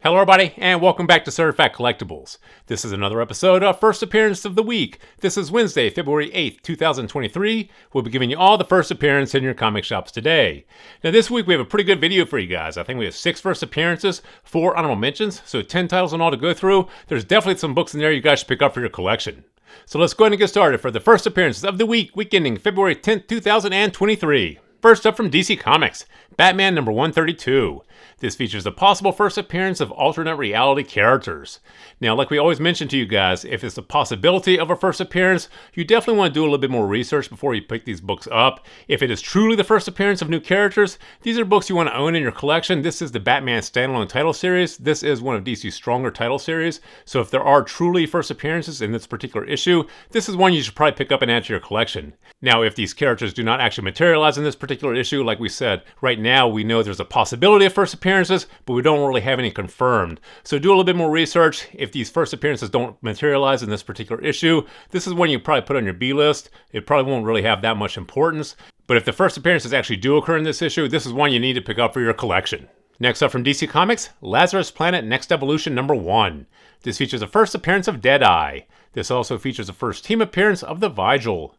Hello everybody, and welcome back to Certified Collectibles. This is another episode of First Appearance of the Week. This is Wednesday, February 8th, 2023. We'll be giving you all the first appearance in your comic shops today. Now this week we have a pretty good video for you guys. I think we have 6 first appearances, 4 honorable mentions, so 10 titles in all to go through. There's definitely some books in there you guys should pick up for your collection. So let's go ahead and get started for the first appearances of the week ending February 10th, 2023. First up from DC Comics, Batman number 132. This features the possible first appearance of alternate reality characters. Now, like we always mention to you guys, if it's a possibility of a first appearance, you definitely want to do a little bit more research before you pick these books up. If it is truly the first appearance of new characters, these are books you want to own in your collection. This is the Batman standalone title series. This is one of DC's stronger title series. So if there are truly first appearances in this particular issue, this is one you should probably pick up and add to your collection. Now, if these characters do not actually materialize in this particular issue, like we said, right now we know there's a possibility of first appearances, but we don't really have any confirmed. So do a little bit more research. If these first appearances don't materialize in this particular issue, this is one you probably put on your B list. It probably won't really have that much importance. But if the first appearances actually do occur in this issue, this is one you need to pick up for your collection. Next up from DC Comics, Lazarus Planet Next Evolution number 1. This features the first appearance of Deadeye. This also features the first team appearance of the Vigil.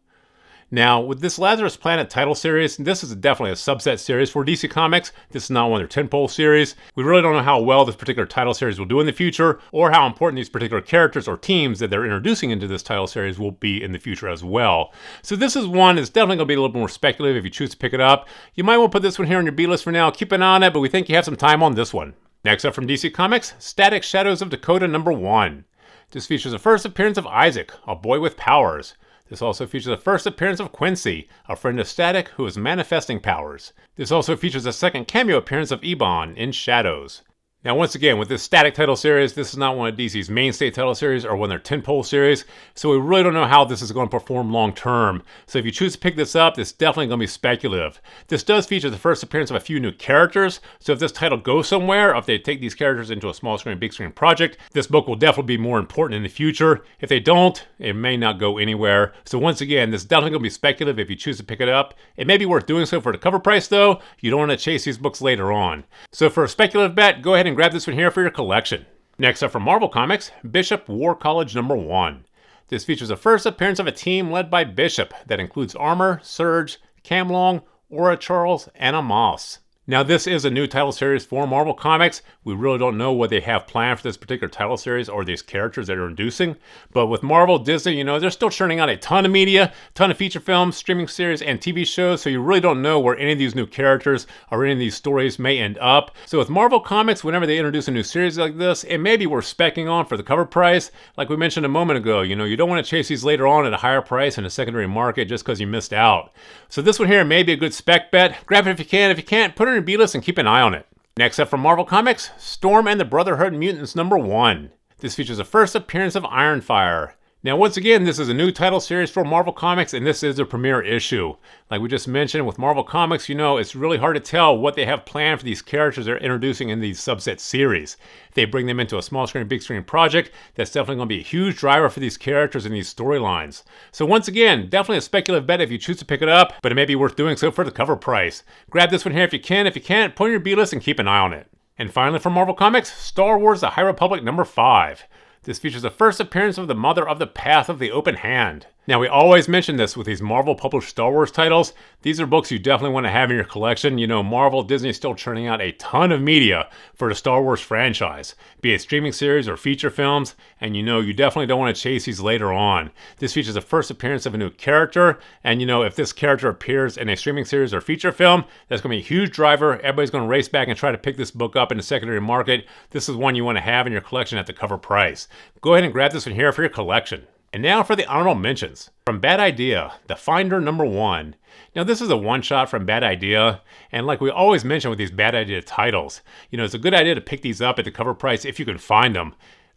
Now, with this Lazarus Planet title series, this is definitely a subset series for DC Comics. This is not one of their tentpole series. We really don't know how well this particular title series will do in the future, or how important these particular characters or teams that they're introducing into this title series will be in the future as well. So this is one that's definitely going to be a little more speculative if you choose to pick it up. You might want to put this one here on your B list for now. Keep an eye on it, but we think you have some time on this one. Next up from DC Comics, Static Shadows of Dakota number 1. This features the first appearance of Isaac, a boy with powers. This also features the first appearance of Quincy, a friend of Static who is manifesting powers. This also features a second cameo appearance of Ebon in Shadows. Now once again, with this Static title series, this is not one of DC's mainstay title series or one of their tentpole series, so we really don't know how this is going to perform long term. So if you choose to pick this up, it's definitely going to be speculative. This does feature the first appearance of a few new characters, so if this title goes somewhere, or if they take these characters into a small screen, big screen project, this book will definitely be more important in the future. If they don't, it may not go anywhere. So once again, this is definitely going to be speculative if you choose to pick it up. It may be worth doing so for the cover price though. You don't want to chase these books later on. So for a speculative bet, go ahead and grab this one here for your collection. Next up from Marvel Comics, Bishop War College number 1. This features the first appearance of a team led by Bishop that includes Armor, Surge, Cam Long, Aura Charles, and Amos. Now this is a new title series for Marvel Comics. We really don't know what they have planned for this particular title series or these characters that are introducing. But with Marvel, Disney, they're still churning out a ton of media, ton of feature films, streaming series, and TV shows. So you really don't know where any of these new characters or any of these stories may end up. So with Marvel Comics, whenever they introduce a new series like this, it may be worth specking on for the cover price. Like we mentioned a moment ago, you don't want to chase these later on at a higher price in a secondary market just because you missed out. So this one here may be a good spec bet. Grab it if you can. If you can't, put it in your B list and keep an eye on it. Next up from Marvel Comics, Storm and the Brotherhood Mutants number 1. This features the first appearance of Ironfire. Now once again, this is a new title series for Marvel Comics, and this is their premiere issue. Like we just mentioned, with Marvel Comics, it's really hard to tell what they have planned for these characters they're introducing in these subset series. If they bring them into a small screen, big screen project, that's definitely going to be a huge driver for these characters and these storylines. So once again, definitely a speculative bet if you choose to pick it up, but it may be worth doing so for the cover price. Grab this one here if you can. If you can't, put in your B list and keep an eye on it. And finally from Marvel Comics, Star Wars The High Republic number 5. This features the first appearance of the Mother of the Path of the Open Hand. Now, we always mention this with these Marvel published Star Wars titles. These are books you definitely want to have in your collection. Marvel, Disney is still churning out a ton of media for the Star Wars franchise, be it streaming series or feature films, and you definitely don't want to chase these later on. This features the first appearance of a new character, and if this character appears in a streaming series or feature film, that's going to be a huge driver. Everybody's going to race back and try to pick this book up in the secondary market. This is one you want to have in your collection at the cover price. Go ahead and grab this one here for your collection. And now for the honorable mentions. From Bad Idea, The Finder number 1. Now this is a one-shot from Bad Idea, and like we always mention with these Bad Idea titles, it's a good idea to pick these up at the cover price if you can find them.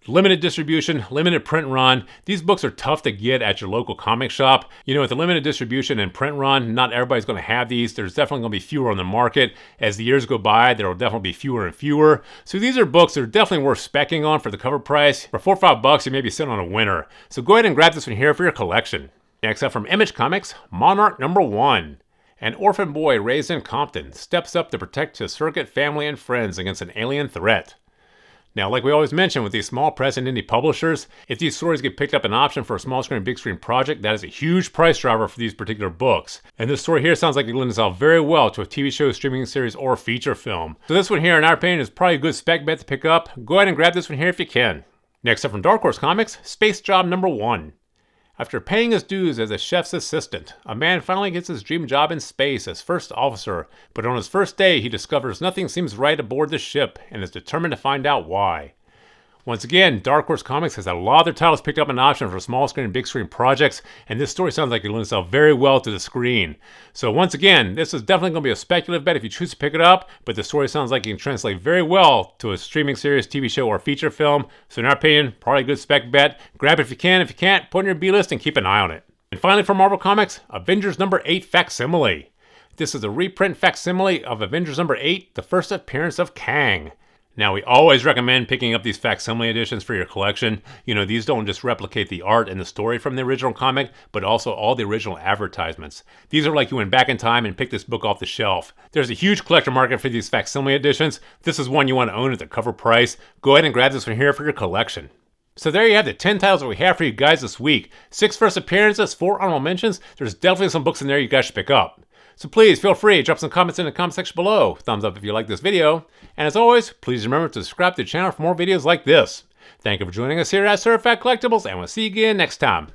Limited distribution, limited print run. These books are tough to get at your local comic shop. With the limited distribution and print run, not everybody's going to have these. There's definitely going to be fewer on the market. As the years go by, there will definitely be fewer and fewer. So these are books that are definitely worth specking on for the cover price. For $4 or $5, you may be sitting on a winner. So go ahead and grab this one here for your collection. Next up from Image Comics, Monarch number 1. An orphan boy raised in Compton steps up to protect his surrogate family and friends against an alien threat. Now, like we always mention with these small press and indie publishers, if these stories get picked up an option for a small screen, big screen project, that is a huge price driver for these particular books. And this story here sounds like it lends itself very well to a TV show, streaming series, or feature film. So this one here, in our opinion, is probably a good spec bet to pick up. Go ahead and grab this one here if you can. Next up from Dark Horse Comics, Space Job Number 1. After paying his dues as a chef's assistant, a man finally gets his dream job in space as first officer, but on his first day he discovers nothing seems right aboard the ship and is determined to find out why. Once again, Dark Horse Comics has had a lot of their titles picked up an option for small screen and big screen projects, and this story sounds like it lends itself very well to the screen. So once again, this is definitely going to be a speculative bet if you choose to pick it up, but the story sounds like it can translate very well to a streaming series, TV show, or feature film. So in our opinion, probably a good spec bet. Grab it if you can. If you can't, put it in your B-list and keep an eye on it. And finally from Marvel Comics, Avengers number 8 Facsimile. This is a reprint facsimile of Avengers number 8, the first appearance of Kang. Now, we always recommend picking up these facsimile editions for your collection. You know, these don't just replicate the art and the story from the original comic, but also all the original advertisements. These are like you went back in time and picked this book off the shelf. There's a huge collector market for these facsimile editions. This is one you want to own at the cover price. Go ahead and grab this one here for your collection. So there you have the 10 titles that we have for you guys this week. 6 first appearances, 4 honorable mentions. There's definitely some books in there you guys should pick up. So please feel free to drop some comments in the comment section below. Thumbs up if you like this video. And as always, please remember to subscribe to the channel for more videos like this. Thank you for joining us here at Certified Collectibles, and we'll see you again next time.